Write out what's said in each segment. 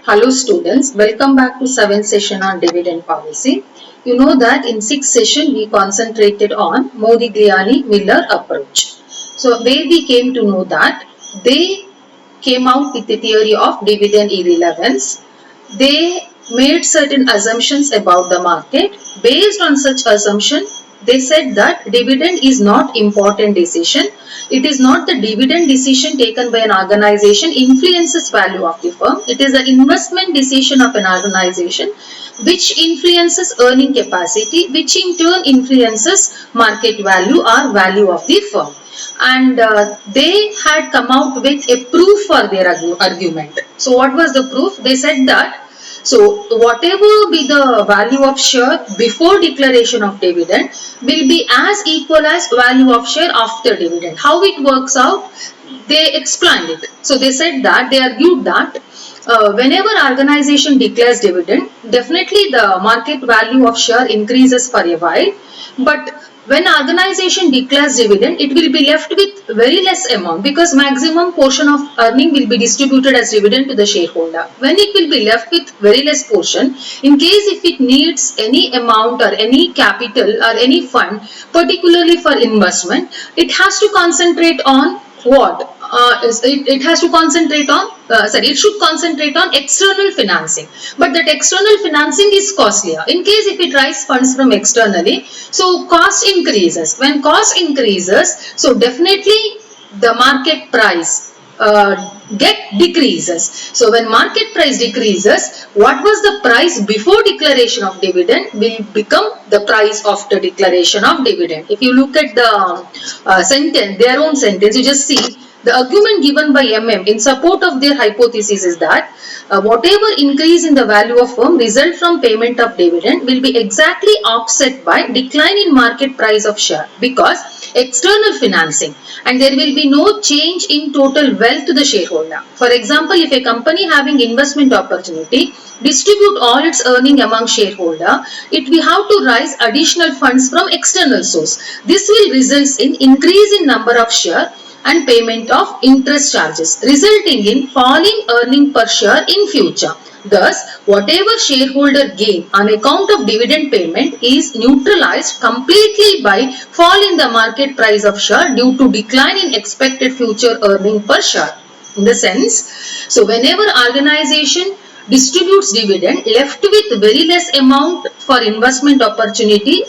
Hello students, welcome back to 7th session on dividend policy. You know that in 6th session we concentrated on Modigliani-Miller approach. So where we came to know that they came out with the theory of dividend irrelevance. They made certain assumptions about the market. Based on such assumption, they said that dividend is not important decision. It is not the dividend decision taken by an organization influences value of the firm. It is the investment decision of an organization which influences earning capacity, which in turn influences market value or value of the firm. And they had come out with a proof for their argument. So what was the proof? They said that so whatever be the value of share before declaration of dividend will be as equal as value of share after dividend. How it works out? They explained it. So they said that they argued that whenever organization declares dividend, definitely the market value of share increases for a while, but when organization declares dividend, it will be left with very less amount because maximum portion of earning will be distributed as dividend to the shareholder. When it will be left with very less portion, in case if it needs any amount or any capital or any fund, particularly for investment, it has to concentrate on what? It has to concentrate on, it should concentrate on external financing. But that external financing is costlier. In case if it raises funds from externally, so cost increases. When cost increases, so definitely the market price decreases. So when market price decreases, what was the price before declaration of dividend will become the price after declaration of dividend. If you look at the sentence, their own sentence, you just see the argument given by MM in support of their hypothesis is that whatever increase in the value of firm result from payment of dividend will be exactly offset by decline in market price of share because external financing and there will be no change in total wealth to the shareholder. For example, if a company having investment opportunity distribute all its earning among shareholder, it will have to raise additional funds from external source. This will result in increase in number of share and payment of interest charges, resulting in falling earning per share in future. Thus, whatever shareholder gain on account of dividend payment is neutralized completely by fall in the market price of share due to decline in expected future earning per share. In the sense, so whenever organization distributes dividend left with very less amount for investment opportunity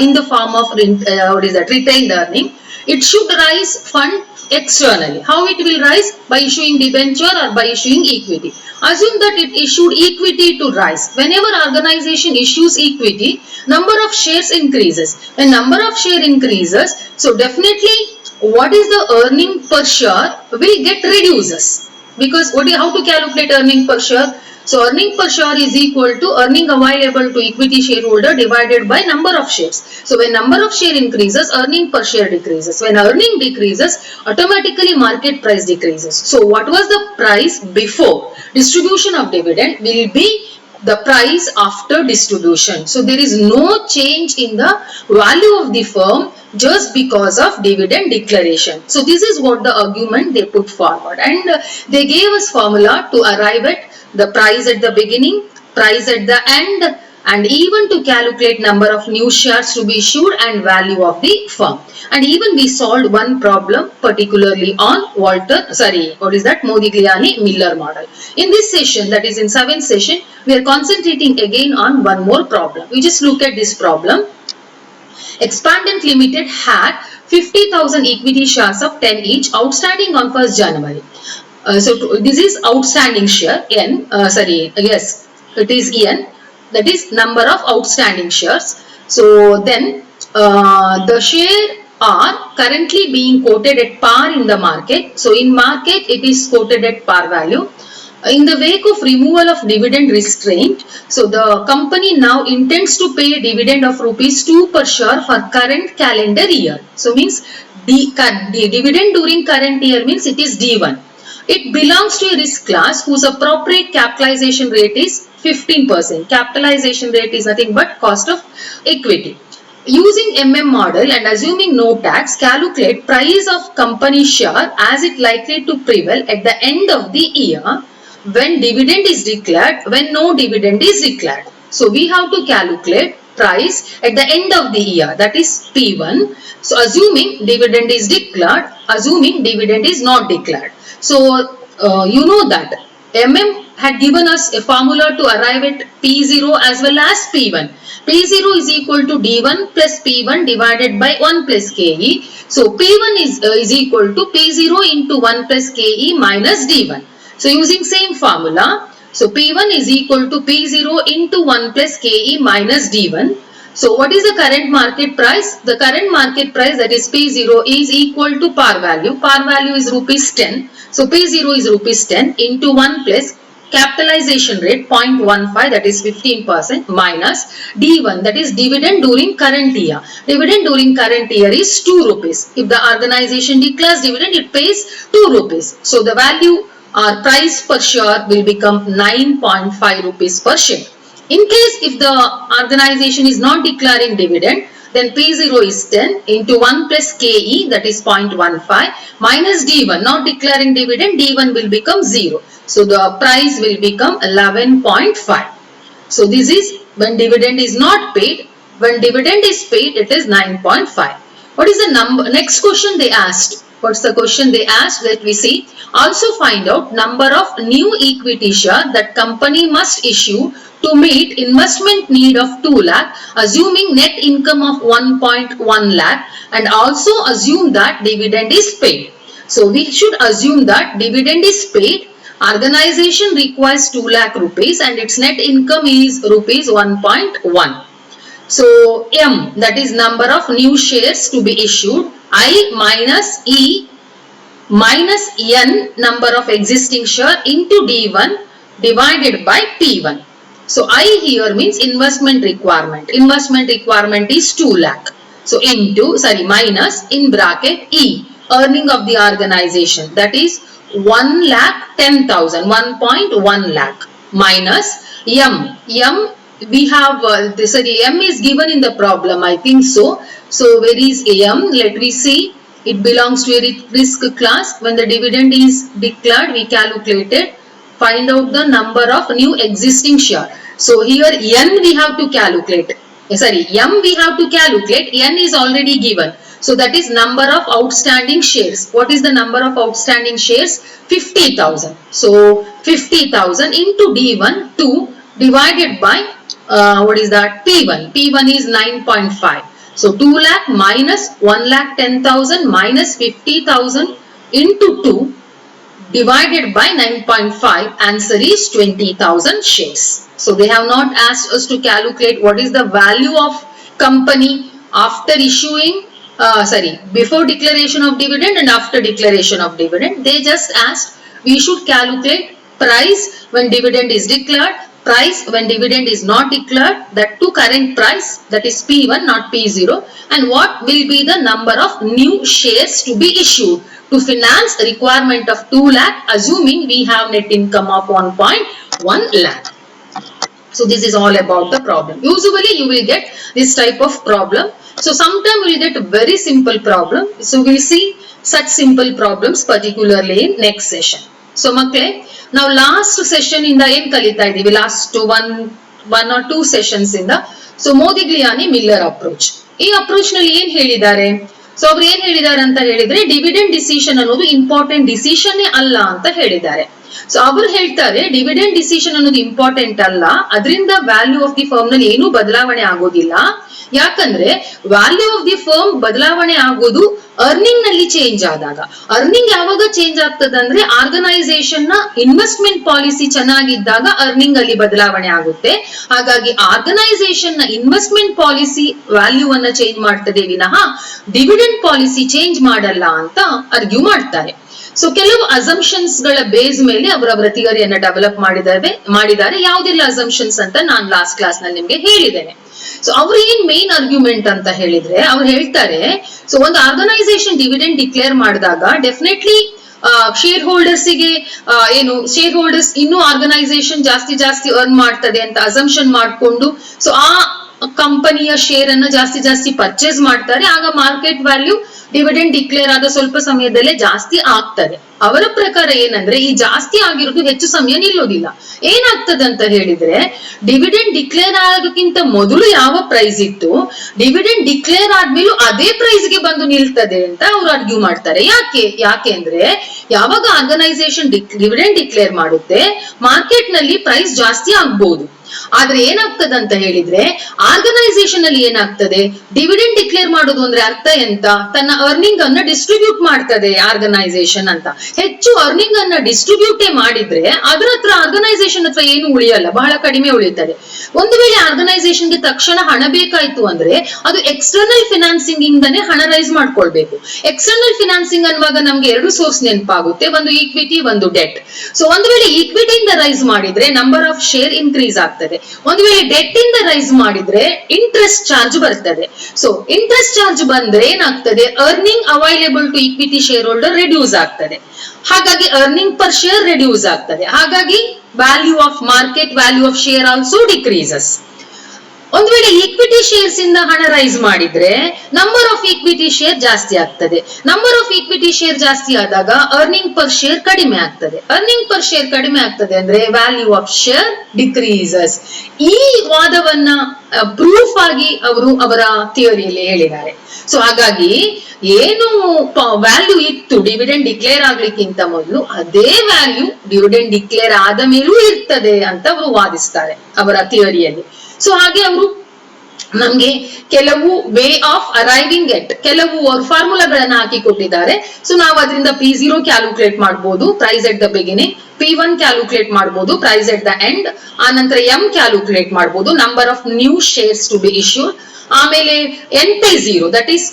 in the form of retained earning, it should raise fund externally. How it will rise? By issuing debenture or by issuing equity. Assume that it issued equity to rise. Whenever organization issues equity, number of shares increases. When number of share increases, so definitely what is the earning per share will get reduces. Because how to calculate earning per share? So earning per share is equal to earning available to equity shareholder divided by number of shares. So when number of share increases, earning per share decreases. When earning decreases, automatically market price decreases. So what was the price before distribution of dividend will be the price after distribution. So there is no change in the value of the firm just because of dividend declaration. So this is what the argument they put forward, and they gave us formula to arrive at the price at the beginning, price at the end, and even to calculate number of new shares to be issued and value of the firm. And even we solved one problem particularly on Modigliani-Miller model. In this session, that is in 7th session, we are concentrating again on one more problem. We just look at this problem. Expandent Limited had 50,000 equity shares of 10 each outstanding on 1st January. So this is outstanding share N. Yes, it is N. That is number of outstanding shares. So then the share are currently being quoted at par in the market. So in market it is quoted at par value. In the wake of removal of dividend restraint, so the company now intends to pay a dividend of ₹2 per share for current calendar year. So means the dividend during current year means it is D1. It belongs to a risk class whose appropriate capitalization rate is 15%. Capitalization rate is nothing but cost of equity. Using MM model and assuming no tax, calculate price of company share as it likely to prevail at the end of the year when dividend is declared, when no dividend is declared. So we have to calculate price at the end of the year, that is P1. So assuming dividend is declared, assuming dividend is not declared. So you know that had given us a formula to arrive at P0 as well as P1. P0 is equal to D1 plus P1 divided by 1 plus KE. So P1 is equal to P0 into 1 plus KE minus D1. So using same formula, so P1 is equal to P0 into 1 plus KE minus D1. So what is the current market price? The current market price, that is P0, is equal to par value. Par value is rupees 10. So P0 is rupees 10 into 1 plus capitalization rate 0.15, that is 15%, minus D1, that is dividend during current year. Dividend during current year is 2 rupees. If the organization declares dividend, it pays 2 rupees. So the value or price per share will become 9.5 rupees per share. In case if the organization is not declaring dividend, then P0 is 10 into 1 plus KE, that is 0.15, minus D1, not declaring dividend, D1 will become 0. So the price will become 11.5. So this is when dividend is not paid. When dividend is paid, it is 9.5. What is the number? Next question they asked. What's the question they asked? Let me see. Also find out number of new equity share that company must issue to meet investment need of 2 lakh, assuming net income of 1.1 lakh, and also assume that dividend is paid. So we should assume that dividend is paid. Organization requires 2 lakh rupees and its net income is rupees 1.1. So M, that is number of new shares to be issued. I minus E minus N, number of existing share, into D1 divided by P1. So I here means investment requirement. Investment requirement is 2 lakh. So minus in bracket E, earning of the organization, that is 1,10,000, 1.1 lakh, minus M. We have M is given in the problem, I think so. So where is M? Let me see. It belongs to a risk class. When the dividend is declared, we calculated. Find out the number of new existing share. So here N we have to calculate. M we have to calculate. N is already given. So that is number of outstanding shares. What is the number of outstanding shares? 50,000. So 50,000 into D1, 2 divided by what is that? P1. P1 is 9.5. So 2 lakh minus 1,10,000 minus 50,000 into 2 divided by 9.5. Answer is 20,000 shares. So they have not asked us to calculate what is the value of company after issuing, before declaration of dividend and after declaration of dividend. They just asked we should calculate price when dividend is declared, price when dividend is not declared, that to current price, that is P1 not P0, and what will be the number of new shares to be issued to finance a requirement of 2 lakh, assuming we have net income of 1.1 lakh. So this is all about the problem. Usually you will get this type of problem. So sometime we will get a very simple problem. So we will see such simple problems particularly in next session. So makle, now last session in the end kalita idivi, last one or two sessions in the, so Modigliani Miller approach. ಈ approach ನಲ್ಲಿ ಏನ್ ಹೇಳಿದ್ದಾರೆ? So ಅವ್ರು ಏನ್ ಹೇಳಿದ್ದಾರೆ ಅಂತ ಹೇಳಿದ್ರೆ, dividend decision ಅನ್ನೋದು ಇಂಪಾರ್ಟೆಂಟ್ ಡಿಸಿಷನ್ ಅಲ್ಲ ಅಂತ ಹೇಳಿದ್ದಾರೆ. ಸೊ ಅವರು ಹೇಳ್ತಾರೆ ಡಿವಿಡೆಂಡ್ ಡಿಸಿಷನ್ ಅನ್ನೋದು ಇಂಪಾರ್ಟೆಂಟ್ ಅಲ್ಲ, ಅದರಿಂದ ವ್ಯಾಲ್ಯೂ ಆಫ್ ದಿ ಫರ್ಮ್ ನಲ್ಲಿ ಏನೂ ಬದಲಾವಣೆ ಆಗೋದಿಲ್ಲ. ಯಾಕಂದ್ರೆ ವ್ಯಾಲ್ಯೂ ಆಫ್ ದಿ ಫರ್ಮ್ ಬದಲಾವಣೆ ಆಗೋದು ಅರ್ನಿಂಗ್ ನಲ್ಲಿ ಚೇಂಜ್ ಆದಾಗ. ಅರ್ನಿಂಗ್ ಯಾವಾಗ ಚೇಂಜ್ ಆಗ್ತದೆ ಅಂದ್ರೆ ಆರ್ಗನೈಸೇಷನ್ ನ ಇನ್ವೆಸ್ಟ್ಮೆಂಟ್ ಪಾಲಿಸಿ ಚೆನ್ನಾಗಿದ್ದಾಗ ಅರ್ನಿಂಗ್ ಅಲ್ಲಿ ಬದಲಾವಣೆ ಆಗುತ್ತೆ. ಹಾಗಾಗಿ ಆರ್ಗನೈಸೇಷನ್ ನ ಇನ್ವೆಸ್ಟ್ಮೆಂಟ್ ಪಾಲಿಸಿ ವ್ಯಾಲ್ಯೂ ಅನ್ನ ಚೇಂಜ್ ಮಾಡ್ತದೆ ವಿನಃ ಡಿವಿಡೆಂಡ್ ಪಾಲಿಸಿ ಚೇಂಜ್ ಮಾಡಲ್ಲ ಅಂತ ಆರ್ಗ್ಯೂ ಮಾಡ್ತಾರೆ. ಸೊ ಕೆಲವು ಅಸಂಪ್ಷನ್ಸ್ ಗಳ ಬೇಸ್ ಮೇಲೆ ಅವರವರ ಥಿಯರಿಯನ್ನ ಡೆವಲಪ್ ಮಾಡಿದ್ದಾರೆ. ಯಾವುದೆಲ್ಲ ಅಸಂಪ್ಷನ್ಸ್ ಅಂತ ನಾನು ಲಾಸ್ಟ್ ಕ್ಲಾಸ್ ನಲ್ಲಿ ನಿಮ್ಗೆ ಹೇಳಿದ್ದೇನೆ. ಸೊ ಅವ್ರು ಏನ್ ಮೇನ್ ಆರ್ಗ್ಯುಮೆಂಟ್ ಅಂತ ಹೇಳಿದ್ರೆ, ಅವ್ರು ಹೇಳ್ತಾರೆ ಸೊ ಒಂದು ಆರ್ಗನೈಸೇಷನ್ ಡಿವಿಡೆಂಡ್ ಡಿಕ್ಲೇರ್ ಮಾಡಿದಾಗ ಡೆಫಿನೆಟ್ಲಿ ಶೇರ್ ಹೋಲ್ಡರ್ಸ್ ಗೆ ಶೇರ್ ಹೋಲ್ಡರ್ಸ್ ಇನ್ನೂ ಆರ್ಗನೈಸೇಷನ್ ಜಾಸ್ತಿ ಅರ್ನ್ ಮಾಡ್ತದೆ ಅಂತ ಅಸಂಪ್ಷನ್ ಮಾಡ್ಕೊಂಡು ಸೊ ಆ ಕಂಪನಿಯ ಶೇರ್ ಅನ್ನು ಜಾಸ್ತಿ ಪರ್ಚೇಸ್ ಮಾಡ್ತಾರೆ. ಆಗ ಮಾರ್ಕೆಟ್ ವ್ಯಾಲ್ಯೂ ಡಿವಿಡೆಂಡ್ ಡಿಕ್ಲೇರ್ ಆದ ಸ್ವಲ್ಪ ಸಮಯದಲ್ಲೇ ಜಾಸ್ತಿ ಆಗ್ತದೆ. ಅವರ ಪ್ರಕಾರ ಏನಂದ್ರೆ ಈ ಜಾಸ್ತಿ ಆಗಿರೋದು ಹೆಚ್ಚು ಸಮಯ ನಿಲ್ಲೋದಿಲ್ಲ. ಏನಾಗ್ತದೆ ಅಂತ ಹೇಳಿದ್ರೆ ಡಿವಿಡೆಂಡ್ ಡಿಕ್ಲೇರ್ ಆಗೋಕ್ಕಿಂತ ಮೊದಲು ಯಾವ ಪ್ರೈಸ್ ಇತ್ತು, ಡಿವಿಡೆಂಡ್ ಡಿಕ್ಲೇರ್ ಆದ್ಮೇಲೂ ಅದೇ ಪ್ರೈಸ್ ಗೆ ಬಂದು ನಿಲ್ತದೆ ಅಂತ ಅವ್ರು ಆರ್ಗ್ಯೂ ಮಾಡ್ತಾರೆ. ಯಾಕೆ ಅಂದ್ರೆ ಯಾವಾಗ ಆರ್ಗನೈಸೇಷನ್ ಡಿವಿಡೆಂಡ್ ಡಿಕ್ಲೇರ್ ಮಾಡುತ್ತೆ ಮಾರ್ಕೆಟ್ ನಲ್ಲಿ ಪ್ರೈಸ್ ಜಾಸ್ತಿ ಆಗ್ಬಹುದು. ಆದ್ರೆ ಏನಾಗ್ತದೆ ಅಂತ ಹೇಳಿದ್ರೆ ಆರ್ಗನೈಸೇಷನ್ ಅಲ್ಲಿ ಏನಾಗ್ತದೆ, ಡಿವಿಡೆಂಡ್ ಡಿಕ್ಲೇರ್ ಮಾಡೋದು ಅಂದ್ರೆ ಅರ್ಥ ಎಂತ, ತನ್ನ ಅರ್ನಿಂಗ್ ಅನ್ನ ಡಿಸ್ಟ್ರಿಬ್ಯೂಟ್ ಮಾಡ್ತದೆ ಆರ್ಗನೈಸೇಷನ್ ಅಂತ. ಹೆಚ್ಚು ಅರ್ನಿಂಗ್ ಅನ್ನ ಡಿಸ್ಟ್ರಿಬ್ಯೂಟ್ ಮಾಡಿದ್ರೆ ಅದರ ಹತ್ರ ಆರ್ಗನೈಸೇಷನ್ ಹತ್ರ ಏನು ಉಳಿಯಲ್ಲ, ಬಹಳ ಕಡಿಮೆ ಉಳಿಯುತ್ತದೆ. ಒಂದು ವೇಳೆ ಆರ್ಗನೈಸೇಷನ್ ಗೆ ತಕ್ಷಣ ಹಣ ಬೇಕಾಯ್ತು ಅಂದ್ರೆ ಅದು ಎಕ್ಸ್ಟರ್ನಲ್ ಫಿನಾನ್ಸಿಂಗ್ ಇಂದಾನೆ ಹಣ ರೈಸ್ ಮಾಡ್ಕೊಳ್ಬೇಕು. ಎಕ್ಸ್ಟರ್ನಲ್ ಫಿನಾನ್ಸಿಂಗ್ ಅನ್ನುವಾಗ ನಮ್ಗೆ ಎರಡು ಸೋರ್ಸ್ ನೆನಪಾಗುತ್ತೆ, ಒಂದು ಈಕ್ವಿಟಿ, ಒಂದು ಡೆಟ್. ಸೊ ಒಂದು ವೇಳೆ ಈಕ್ವಿಟಿಯಿಂದ ರೈಸ್ ಮಾಡಿದ್ರೆ ನಂಬರ್ ಆಫ್ ಶೇರ್ ಇನ್ಕ್ರೀಸ್ ಆಗ್ತದೆ. ಒಂದು ವೇಳೆ ಡೆಟ್ ಇಂದ ರೈಸ್ ಮಾಡಿದ್ರೆ ಇಂಟ್ರೆಸ್ಟ್ ಚಾರ್ಜ್ ಬರ್ತದೆ. ಸೊ ಇಂಟ್ರೆಸ್ಟ್ ಚಾರ್ಜ್ ಬಂದ್ರೆ ಏನಾಗ್ತದೆ, earning available to equity share holder reduce ಆಗ್ತದೆ. ಹಾಗಾಗಿ ಅರ್ನಿಂಗ್ ಪರ್ ಶೇರ್ ರೆಡ್ಯೂಸ್ ಆಗ್ತದೆ. ಹಾಗಾಗಿ value of market value of share also decreases. ಒಂದು ವೇಳೆ ಈಕ್ವಿಟಿ ಶೇರ್ಸ್ ಇಂದ ಹಣ ರೈಸ್ ಮಾಡಿದ್ರೆ ನಂಬರ್ ಆಫ್ ಈಕ್ವಿಟಿ ಶೇರ್ ಜಾಸ್ತಿ ಆಗ್ತದೆ. ನಂಬರ್ ಆಫ್ ಈಕ್ವಿಟಿ ಶೇರ್ ಜಾಸ್ತಿ ಆದಾಗ ಅರ್ನಿಂಗ್ ಪರ್ ಶೇರ್ ಕಡಿಮೆ ಆಗ್ತದೆ. ಅರ್ನಿಂಗ್ ಪರ್ ಶೇರ್ ಕಡಿಮೆ ಆಗ್ತದೆ ಅಂದ್ರೆ ವ್ಯಾಲ್ಯೂ ಆಫ್ ಶೇರ್ ಡಿಕ್ರೀಸಸ್. ಈ ವಾದವನ್ನ ಪ್ರೂಫ್ ಆಗಿ ಅವರು ಅವರ ಥಿಯರಿಯಲ್ಲಿ ಹೇಳಿದ್ದಾರೆ. ಸೊ ಹಾಗಾಗಿ ಏನು ವ್ಯಾಲ್ಯೂ ಇತ್ತು ಡಿವಿಡೆಂಡ್ ಡಿಕ್ಲೇರ್ ಆಗ್ಲಿಕ್ಕಿಂತ ಮೊದಲು ಅದೇ ವ್ಯಾಲ್ಯೂ ಡಿವಿಡೆಂಡ್ ಡಿಕ್ಲೇರ್ ಆದ ಮೇಲೂ ಇರ್ತದೆ ಅಂತ ಅವರು ವಾದಿಸ್ತಾರೆ ಅವರ ಥಿಯರಿಯಲ್ಲಿ. ಸೊ ಹಾಗೆ ಅವರು ನಮ್ಗೆ ಕೆಲವು ವೇ ಆಫ್ ಅರೈವಿಂಗ್ ಎಟ್ ಕೆಲವು ಫಾರ್ಮುಲಾಗಳನ್ನ ಹಾಕಿ ಕೊಟ್ಟಿದ್ದಾರೆ. ಸೊ ನಾವು ಅದರಿಂದ P0 ಕ್ಯಾಲ್ಕುಲೇಟ್ ಮಾಡಬಹುದು, price at the beginning, P1 calculate ಮಾಡಬಹುದು, ಪ್ರೈಸ್ ಎಟ್ ದ ಎಂಡ್, ಆ ನಂತರ M ಕ್ಯಾಲ್ಕುಲೇಟ್ ಮಾಡಬಹುದು, number of new shares to be issued, ಆಮೇಲೆ NP0 that is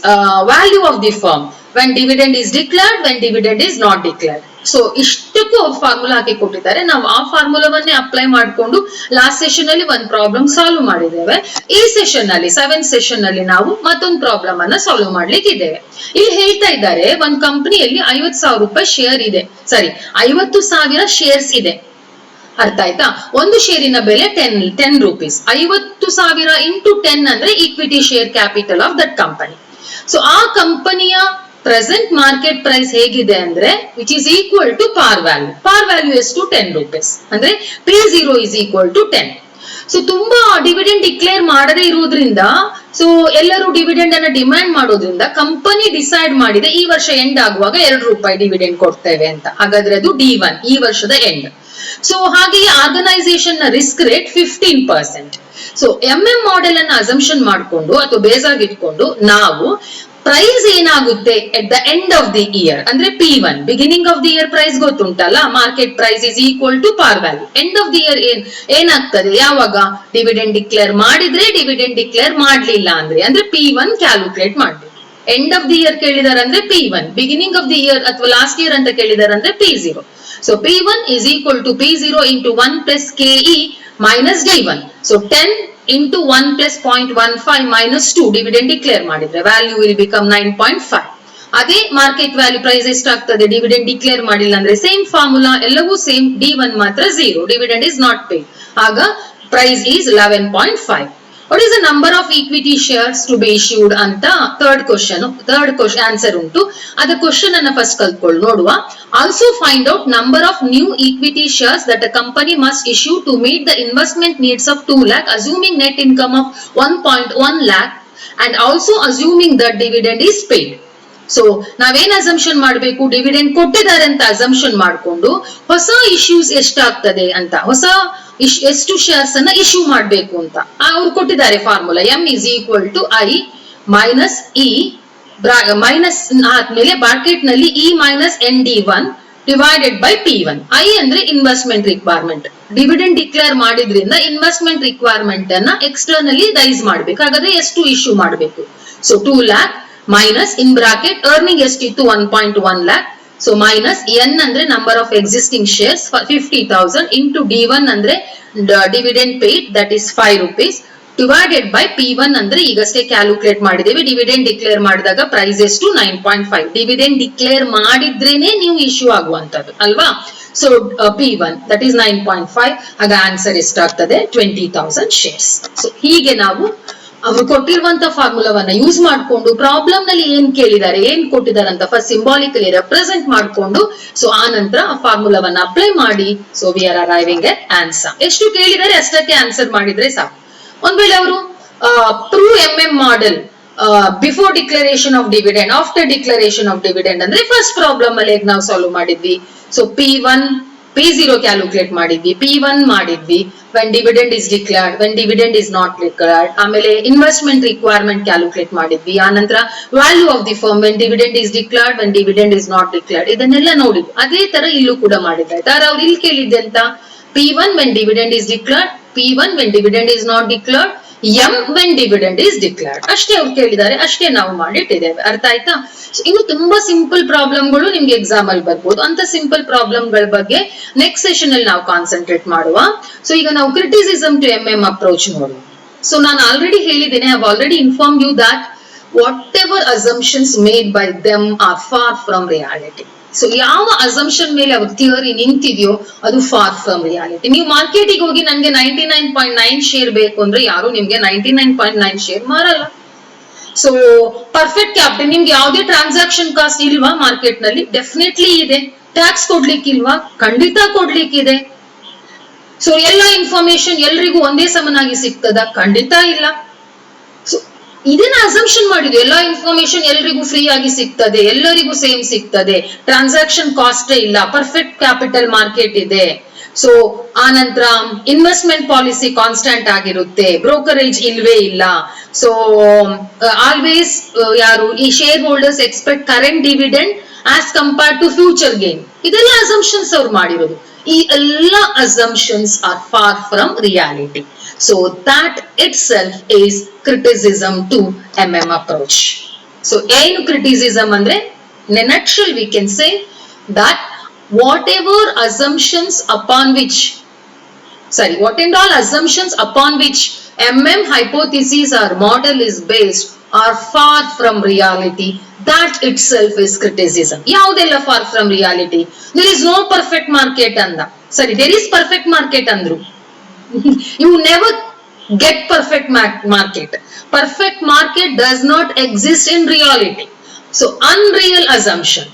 value of the firm when dividend is declared, when dividend is not declared. So ಇಷ್ಟಕ್ಕೂ formula ಹಾಕಿ ಕೊಟ್ಟಿದ್ದಾರೆ. ನಾವು ಆ ಫಾರ್ಮುಲಾವನ್ನೇ ಅಪ್ಲೈ ಮಾಡಿಕೊಂಡು ಲಾಸ್ಟ್ ಸೆಷನ್ ಅಲ್ಲಿ ಒಂದು ಪ್ರಾಬ್ಲಮ್ ಸಾಲ್ವ್ ಮಾಡಿದ್ದೇವೆ. ಈ ಸೆಷನ್ ಅಲ್ಲಿ 7th ಸೆಷನ್ ಅಲ್ಲಿ ನಾವು ಮತ್ತೊಂದು ಪ್ರಾಬ್ಲಮ್ ಅನ್ನ ಸಾಲ್ವ್ ಮಾಡ್ಲಿಕ್ಕೆ ಇದ್ದೇವೆ. ಇಲ್ಲಿ ಹೇಳ್ತಾ ಇದ್ದಾರೆ, ಒಂದು ಕಂಪನಿಯಲ್ಲಿ 50,000 ರೂಪಾಯಿ ಶೇರ್ ಇದೆ, 50,000 ಶೇರ್ಸ್ ಇದೆ. ಅರ್ಥ ಆಯ್ತಾ? ಒಂದು ಶೇರಿನ ಬೆಲೆ 10 ರೂಪೀಸ್. 50,000 ಇಂಟು 10 ಅಂದ್ರೆ equity share capital of that company. So ಆ ಕಂಪನಿಯ ಪ್ರೆಸೆಂಟ್ ಮಾರ್ಕೆಟ್ ಪ್ರೈಸ್ ಹೇಗಿದೆ ಅಂದ್ರೆ which is equal to par value. Par value ಎಷ್ಟು 10 ರೂಪೀಸ್ ಅಂದ್ರೆ P0 is equal to 10. So ತುಂಬಾ ಡಿವಿಡೆಂಡ್ ಡಿಕ್ಲೇರ್ ಮಾಡದೇ ಇರುವುದರಿಂದ, ಸೊ ಎಲ್ಲರೂ ಡಿವಿಡೆಂಡ್ ಅನ್ನ ಡಿಮ್ಯಾಂಡ್ ಮಾಡೋದ್ರಿಂದ ಕಂಪನಿ ಡಿಸೈಡ್ ಮಾಡಿದೆ ಈ ವರ್ಷ ಎಂಡ್ ಆಗುವಾಗ 2 ರೂಪಾಯಿ ಡಿವಿಡೆಂಡ್ ಕೊಡ್ತೇವೆ ಅಂತ. ಹಾಗಾದ್ರೆ ಅದು D1 ಈ ವರ್ಷದ ಎಂಡ್. ಸೊ ಹಾಗೆಯೇ ಆರ್ಗನೈಸೇಷನ್ ನ ರಿಸ್ಕ್ ರೇಟ್ 15%. ಸೊ ಮಾಡೆಲ್ ಅನ್ನ ಅಸಂಪ್ಷನ್ ಮಾಡಿಕೊಂಡು ಅಥವಾ ಬೇಸ್ ಆಗಿ ಇಟ್ಕೊಂಡು ನಾವು ಪ್ರೈಸ್ ಏನಾಗುತ್ತೆ at the end of the year ಅಂದ್ರೆ P1, beginning of the year price ಗೊತ್ತುಂಟಲ್ಲ, market price is equal to par value. End of the year ಏನಾಗ್ತದೆ, ಯಾವಾಗ ಡಿವಿಡೆಂಡ್ ಡಿಕ್ಲೇರ್ ಮಾಡಿದ್ರೆ, ಡಿವಿಡೆಂಡ್ ಡಿಕ್ಲೇರ್ ಮಾಡ್ಲಿಲ್ಲ ಅಂದ್ರೆ P1 ಕ್ಯಾಲ್ಕುಲೇಟ್ ಮಾಡ್ಬೇಕು. ಎಂಡ್ ಆಫ್ ದಿ ಇಯರ್ ಕೇಳಿದಾರೆ ಅಂದ್ರೆ P1, beginning of the year ಅಥವಾ ಲಾಸ್ಟ್ ಇಯರ್ ಅಂತ ಕೇಳಿದಾರೆ ಅಂದ್ರೆ P0. So P1 is equal to P0 into 1 plus KE minus D1. So 10 into 1 plus 0.15 minus 2 dividend declare ಮಾಡಿದ್ರೆ value will become 9.5. ಅದೇ market value price ಎಷ್ಟಾಗ್ತದೆ dividend declare ಮಾಡಿಲ್ಲ ಅಂದ್ರೆ same formula, ಎಲ್ಲವೂ same, D1 ಮಾತ್ರ 0, dividend is not paid. ಆಗ price is 11.5. What is the number of equity shares to be issued ಅಂತ third question answer ಉಂಟು. ಅದ ಕ್ವಶನ್ ಅನ್ನ ಫಸ್ಟ್ ಕಲ್ತ್ಕೊಳ್ಳಿ ನೋಡುವ. Also find out number of new equity shares that a company must issue to meet the investment needs of 2 lakh assuming net income of 1.1 lakh and also assuming that dividend is paid. So ನಾವೇನ್ assumption ಮಾಡ್ಬೇಕು, dividend ಕೊಟ್ಟಿದ್ದಾರೆ ಅಂತ assumption ಮಾಡ್ಕೊಂಡು ಹೊಸ issues ಎಷ್ಟಾಗ್ತದೆ ಅಂತ, ಹೊಸ ಎಷ್ಟು ಶೇರ್ಸ್ ಅನ್ನ ಇಶ್ಯೂ ಮಾಡ್ಬೇಕು ಅಂತ ಅವ್ರು ಕೊಟ್ಟಿದ್ದಾರೆ formula. M is equal to I minus E minus ಆದ್ಮೇಲೆ ಬ್ರಾಕೆಟ್ ನಲ್ಲಿ E minus ND1 divided by P1. I ಅಂದ್ರೆ ಇನ್ವೆಸ್ಟ್ಮೆಂಟ್ ರಿಕ್ವೈರ್ಮೆಂಟ್. ಡಿವಿಡೆಂಡ್ ಡಿಕ್ಲೇರ್ ಮಾಡಿದ್ರಿಂದ ಇನ್ವೆಸ್ಟ್ಮೆಂಟ್ ರಿಕ್ವೈರ್ಮೆಂಟ್ ಅನ್ನ ಎಕ್ಸ್ಟರ್ನಲಿ ರೈಸ್ ಮಾಡ್ಬೇಕು. ಹಾಗಾದ್ರೆ ಎಷ್ಟು ಇಶ್ಯೂ ಮಾಡ್ಬೇಕು? ಸೊ 2 lakh ಮೈನಸ್ ಇನ್ ಬ್ರಾಕೆಟ್ ಅರ್ನಿಂಗ್ ಎಷ್ಟಿತ್ತು 1.1 lakh. ಸೊ ಮೈನಸ್ N ಅಂದ್ರೆ number of existing shares 50,000 into D1 ಅಂದ್ರೆ dividend paid that is 5 rupees divided by P1 ಅಂದ್ರೆ ಈಗಷ್ಟೇ ಕ್ಯಾಲ್ಕುಲೇಟ್ ಮಾಡಿದ್ದೇವೆ. ಡಿವಿಡೆಂಡ್ ಡಿಕ್ಲೇರ್ ಮಾಡಿದಾಗ ಪ್ರೈಸ್ ಎಷ್ಟು 9.5. ಡಿವಿಡೆಂಡ್ ಡಿಕ್ಲೇರ್ ಮಾಡಿದ್ರೇನೆ ನೀವು ಇಶ್ಯೂ ಆಗುವಂತದ್ದು ಅಲ್ವಾ. So P1 that is 9.5. ಆಗ ಆನ್ಸರ್ ಎಷ್ಟಾಗ್ತದೆ 20,000 ಶೇರ್ಸ್. ಸೊ ಹೀಗೆ ನಾವು ಅವರು ಕೊಟ್ಟಿರುವಂತ ಫಾರ್ಮುಲಾವನ್ನ ಯೂಸ್ ಮಾಡ್ಕೊಂಡು ಪ್ರಾಬ್ಲಮ್ ನಲ್ಲಿ ಏನ್ ಕೇಳಿದ್ದಾರೆ, ಏನ್ ಕೊಟ್ಟಿದ್ದಾರೆ ಅಂತ ಫಸ್ಟ್ ಸಿಂಬಾಲಿಕಲಿ ರೆಪ್ರೆಸೆಂಟ್ ಮಾಡ್ಕೊಂಡು ಸೊ ಆ ನಂತರ ಆ ಫಾರ್ಮುಲಾವನ್ನ ಅಪ್ಲೈ ಮಾಡಿ so we are arriving at answer. ಎಷ್ಟು ಕೇಳಿದರೆ ಅಷ್ಟಕ್ಕೆ ಆನ್ಸರ್ ಮಾಡಿದ್ರೆ ಸಾಕು. ಒಂದ್ ವೇಳೆ ಅವರು prove MM model before declaration of dividend, after declaration of dividend ಅಂದ್ರೆ ಫಸ್ಟ್ ಪ್ರಾಬ್ಲಮ್ ಅಲ್ಲಿ ನಾವು ಸಾಲ್ವ್ ಮಾಡಿದ್ವಿ. ಸೊ P1 P0 ಕ್ಯಾಲ್ಕುಲೇಟ್ ಮಾಡಿದ್ವಿ, P1 ಮಾಡಿದ್ವಿ when dividend is declared, when dividend is not declared. ಆಮೇಲೆ ಇನ್ವೆಸ್ಟ್ಮೆಂಟ್ ರಿಕ್ವೈರ್ಮೆಂಟ್ ಕ್ಯಾಲ್ಕುಲೇಟ್ ಮಾಡಿದ್ವಿ. ಆ ನಂತರ value of the firm when dividend is declared, when dividend is not declared. ಇದನ್ನೆಲ್ಲ ನೋಡಿದ್ವಿ. ಅದೇ ತರ ಇಲ್ಲೂ ಕೂಡ ಮಾಡಿದ್ದಾರೆ. ಅವ್ರು ಇಲ್ಲಿ ಕೇಳಿದ್ದೆ ಅಂತ P1 when dividend is declared, P1 when dividend is not declared, M when dividend is declared. ಅಷ್ಟೇ ಅವ್ರು ಕೇಳಿದ್ದಾರೆ, ಅಷ್ಟೇ ನಾವು ಮಾಡಿಟ್ಟಿದ್ದೇವೆ. ಅರ್ಥ ಆಯ್ತಾ? ಇನ್ನು ತುಂಬಾ ಸಿಂಪಲ್ ಪ್ರಾಬ್ಲಮ್ಗಳು ನಿಮ್ಗೆ ಎಕ್ಸಾಮ್ ಅಲ್ಲಿ ಬರ್ಬೋದು. ಅಂತ ಸಿಂಪಲ್ ಪ್ರಾಬ್ಲಮ್ ಗಳ ಬಗ್ಗೆ ನೆಕ್ಸ್ಟ್ ಸೆಷನ್ ಅಲ್ಲಿ ನಾವು ಕಾನ್ಸಂಟ್ರೇಟ್ ಮಾಡುವ. ಸೊ ಈಗ ನಾವು ಕ್ರಿಟಿಸಿಸಮ್ ಟು MM ಅಪ್ರೋಚ್ ನೋಡುವ. ಸೊ ನಾನು ಆಲ್ರೆಡಿ ಹೇಳಿದ್ದೇನೆ, I have already inform you that whatever assumptions made by them are far from reality. So ಯಾವ ಅಸಂಪ್ಷನ್ ಮೇಲೆ ಅವ್ರ ಥಿಯರಿ ನಿಂತಿದೆಯೋ ಅದು ಫಾರ್ ಫ್ರಮ್ ರಿಯಾಲಿಟಿ. ನೀವು ಮಾರ್ಕೆಟಿಗೆ ಹೋಗಿ ನನ್ಗೆ 99.9 ಶೇರ್ ಬೇಕು ಅಂದ್ರೆ ಯಾರು ನಿಮ್ಗೆ 99.9 ಶೇರ್ ಮಾರಲ್ಲ. ಸೊ ಪರ್ಫೆಕ್ಟ್ ಕ್ಯಾಪಿಟಲ್, ನಿಮ್ಗೆ ಯಾವುದೇ ಟ್ರಾನ್ಸಾಕ್ಷನ್ ಕಾಸ್ಟ್ ಇಲ್ವಾ ಮಾರ್ಕೆಟ್ ನಲ್ಲಿ? ಡೆಫಿನೆಟ್ಲಿ ಇದೆ. ಟ್ಯಾಕ್ಸ್ ಕೊಡ್ಲಿಕ್ಕಿಲ್ವಾ? ಖಂಡಿತ ಕೊಡ್ಲಿಕ್ಕಿದೆ. ಸೊ ಎಲ್ಲ ಇನ್ಫಾರ್ಮೇಶನ್ ಎಲ್ರಿಗೂ ಒಂದೇ ಸಮನಾಗಿ ಸಿಗ್ತದ? ಖಂಡಿತ ಇಲ್ಲ. ಸೊ ಇದನ್ನ ಅಸಂಪ್ಷನ್ ಮಾಡಿದ್ವಿ, ಎಲ್ಲಾ ಇನ್ಫಾರ್ಮೇಶನ್ ಎಲ್ರಿಗೂ ಫ್ರೀ ಆಗಿ ಸಿಗ್ತದೆ, ಎಲ್ಲರಿಗೂ ಸೇಮ್ ಸಿಗ್ತದೆ, ಟ್ರಾನ್ಸಾಕ್ಷನ್ ಕಾಸ್ಟ್ ಇಲ್ಲ, ಪರ್ಫೆಕ್ಟ್ ಕ್ಯಾಪಿಟಲ್ ಮಾರ್ಕೆಟ್ ಇದೆ. ಸೊ ಆ ನಂತರ ಇನ್ವೆಸ್ಟ್ಮೆಂಟ್ ಪಾಲಿಸಿ ಕಾನ್ಸ್ಟೆಂಟ್ ಆಗಿರುತ್ತೆ, ಬ್ರೋಕರೇಜ್ ಇಲ್ವೇ ಇಲ್ಲ. ಸೊ ಆಲ್ವೇಸ್ ಯಾರು ಈ share holders expect current dividend as compared to future gain. ಇದೆಲ್ಲ ಅಸಂಪ್ಷನ್ಸ್ ಅವ್ರು ಮಾಡಿರೋದು. ಈ ಎಲ್ಲ assumptions are far from reality. So that itself is criticism to MM approach. So ಏನು criticism ಅಂದ್ರೆ, in a nutshell we can say that whatever assumptions upon which, what and all assumptions upon which MM hypothesis or model is based are far from reality. That itself is criticism. ಯಾವುದೆಲ್ಲ far from reality? There is no perfect market ಅಂದ. there is perfect market ಅಂದ್ರು. You never get perfect market. Perfect market does not exist in reality. So unreal assumption.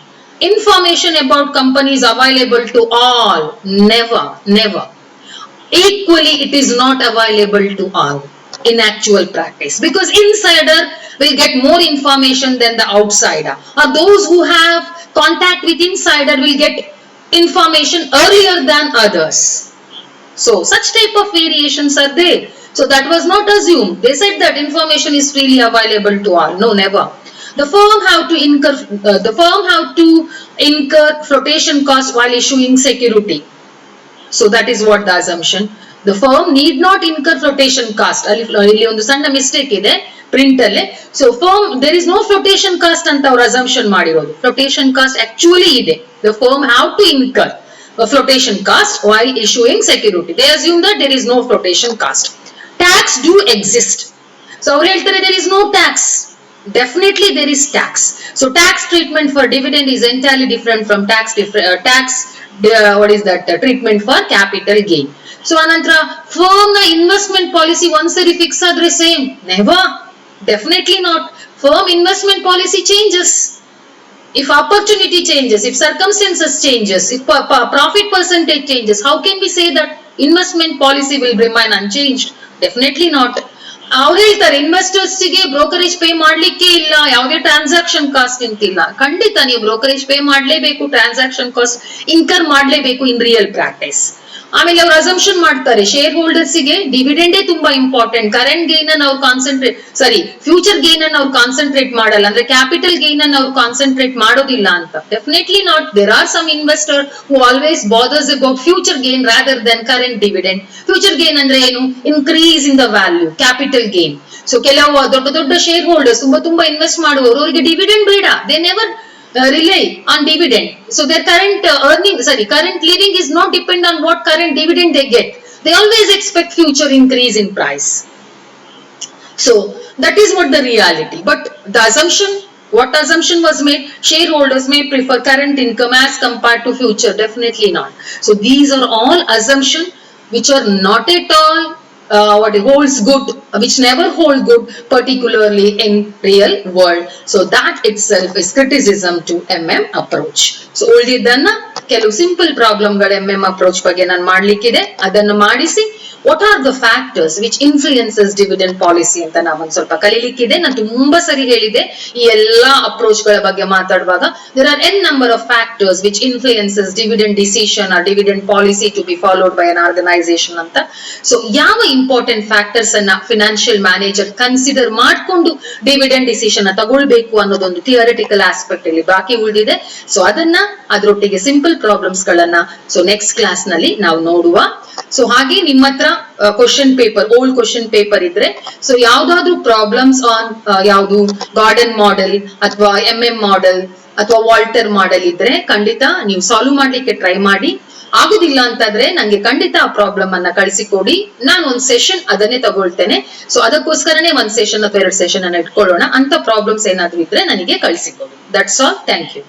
Information about companies available to all. Never. Equally, it is not available to all in actual practice, because insider will get more information than the outsider, or those who have contact with insider will get information earlier than others. So such type of variations are there. So that was not assumed. They said that information is freely available to all. No, never. The firm have to incur flotation cost while issuing security. So that is what the assumption. The firm need not incur flotation cost. ಇಲ್ಲಿ ಒಂದು ಸಣ್ಣ mistake ಇದೆ print ಅಲ್ಲಿ. So firm there is no flotation cost ಅಂತ ಅವರು assumption ಮಾಡಿರೋದು. flotation cost actually ಇದೆ. The firm have to incur a flotation cost while issuing security. They assume that there is no flotation cost. Tax do exist. So ಅವರು ಹೇಳ್ತಾರೆ there is no tax. Definitely there is tax. So tax treatment for dividend is entirely different from treatment for capital gain. So anantra firm na investment policy ಒಂದ್ಸರಿ fix ಆದ್ರೆ same? Never. Definitely not. Firm investment policy changes. If opportunity changes, if circumstances changes, if profit percentage changes, how can we say that investment policy will remain unchanged? Definitely not. ಅವ್ರು ಹೇಳ್ತಾರೆ investors ಗೆ brokerage pay ಮಾಡ್ಲಿಕ್ಕೆ ಇಲ್ಲ, ಯಾವುದೇ transaction cost ಇಂತಿಲ್ಲ. ಖಂಡಿತ ನೀವು brokerage pay ಮಾಡ್ಲೇಬೇಕು, transaction cost incur ಮಾಡ್ಲೇಬೇಕು ಇನ್ ರಿಯಲ್ ಪ್ರಾಕ್ಟೀಸ್. ಆಮೇಲೆ ಅವ್ರು ಅಸಂಪ್ಷನ್ ಮಾಡ್ತಾರೆ ಶೇರ್ ಹೋಲ್ಡರ್ಸ್ ಗೆ ಡಿವಿಡೆಂಡೇ ತುಂಬಾ ಇಂಪಾರ್ಟೆಂಟ್, ಕರೆಂಟ್ ಗೇನ್ ಅನ್ನು ಅವ್ರು ಫ್ಯೂಚರ್ ಗೇನ್ ಅನ್ನು ಅವ್ರು ಕಾನ್ಸಂಟ್ರೇಟ್ ಮಾಡಲ್ಲ, ಅಂದ್ರೆ ಕ್ಯಾಪಿಟಲ್ ಗೇನ್ ಅನ್ನು ಅವ್ರು ಕಾನ್ಸಂಟ್ರೇಟ್ ಮಾಡೋದಿಲ್ಲ ಅಂತ. Definitely not. There are some investor who always bothers about future gain rather than current dividend. Future gain ಅಂದ್ರೆ ಏನು? Increase in the value, capital gain. So ಕೆಲವು ದೊಡ್ಡ ಶೇರ್ ಹೋಲ್ಡರ್ಸ್ ತುಂಬಾ ಇನ್ವೆಸ್ಟ್ ಮಾಡುವವರು ಅವರಿಗೆ ಡಿವಿಡೆಂಡ್ ಬೇಡ. They never rely on dividend. So their current living is not depend on what current dividend they get. They always expect future increase in price. So that is what the reality. But the assumption, what assumption was made? Shareholders may prefer current income as compared to future. Definitely not. So these are all assumptions which are not at all holds good, which never hold good, particularly in real world. So that itself is criticism to MM approach. So ಉಳಿದಿದ್ದನ್ನ ಕೆಲವು simple ಪ್ರಾಬ್ಲಮ್ಗಳು MM approach ಬಗ್ಗೆ ನಾನು ಮಾಡ್ಲಿಕ್ಕಿದೆ, ಅದನ್ನು ಮಾಡಿಸಿ what are the factors which influences dividend policy ಅಂತ ನಾವು ಒಂದ್ ಸ್ವಲ್ಪ ಕಲಿಲಿಕ್ಕಿದೆ. ನಾನು ತುಂಬಾ ಸರಿ ಹೇಳಿದೆ ಈ ಎಲ್ಲಾ ಅಪ್ರೋಚ್ ಗಳ ಬಗ್ಗೆ ಮಾತಾಡುವಾಗ, there are n number of factors which influences dividend decision or dividend policy to be followed by an organization ಅಂತ. ಸೊ ಯಾವ ಇಂಪಾರ್ಟೆಂಟ್ ಫ್ಯಾಕ್ಟರ್ಸ್ ಅನ್ನ ಫಿನಾನ್ಷಿಯಲ್ ಮ್ಯಾನೇಜರ್ ಕನ್ಸಿಡರ್ ಮಾಡ್ಕೊಂಡು ಡಿವಿಡೆಂಡ್ ಡಿಸಿಷನ್ ತಗೊಳ್ಬೇಕು ಅನ್ನೋದೊಂದು ಥಿಯರಿಟಿಕಲ್ ಆಸ್ಪೆಕ್ಟ್ ಇಲ್ಲಿ ಬಾಕಿ ಉಳಿದಿದೆ. ಸೊ ಅದನ್ನ ಅದರೊಟ್ಟಿಗೆ ಸಿಂಪಲ್ ಪ್ರಾಬ್ಲಮ್ಸ್ ಗಳನ್ನ ಸೊ ನೆಕ್ಸ್ಟ್ ಕ್ಲಾಸ್ ನಲ್ಲಿ ನಾವು ನೋಡುವ. ಸೊ ಹಾಗೆ ನಿಮ್ಮ ಹತ್ರ question paper, old question paper ಇದ್ರೆ, ಸೊ ಯಾವ್ದಾದ್ರು ಪ್ರಾಬ್ಲಮ್ಸ್ ಆನ್ ಯಾವ್ದು ಗಾರ್ಡನ್ ಮಾಡೆಲ್ ಅಥವಾ MM ಮಾಡೆಲ್ ಅಥವಾ ವಾಲ್ಟರ್ ಮಾಡೆಲ್ ಇದ್ರೆ ಖಂಡಿತ ನೀವು ಸಾಲ್ವ್ ಮಾಡ್ಲಿಕ್ಕೆ ಟ್ರೈ ಮಾಡಿ. ಆಗುದಿಲ್ಲ ಅಂತಾದ್ರೆ ನಂಗೆ ಖಂಡಿತ ಆ ಪ್ರಾಬ್ಲಮ್ ಅನ್ನ ಕಳಿಸಿಕೊಡಿ, ನಾನು ಒಂದ್ ಸೆಷನ್ ಅದನ್ನೇ ತಗೊಳ್ತೇನೆ. ಸೊ ಅದಕ್ಕೋಸ್ಕರನೇ ಒಂದ್ ಸೆಷನ್ ಅಥವಾ 2 ಸೆಷನ್ ಅನ್ನ ಇಟ್ಕೊಳ್ಳೋಣ. ಅಂತ ಪ್ರಾಬ್ಲಮ್ಸ್ ಏನಾದ್ರು ಇದ್ರೆ ನನಗೆ ಕಳಿಸಿಕೊಡಿ. That's all. Thank you.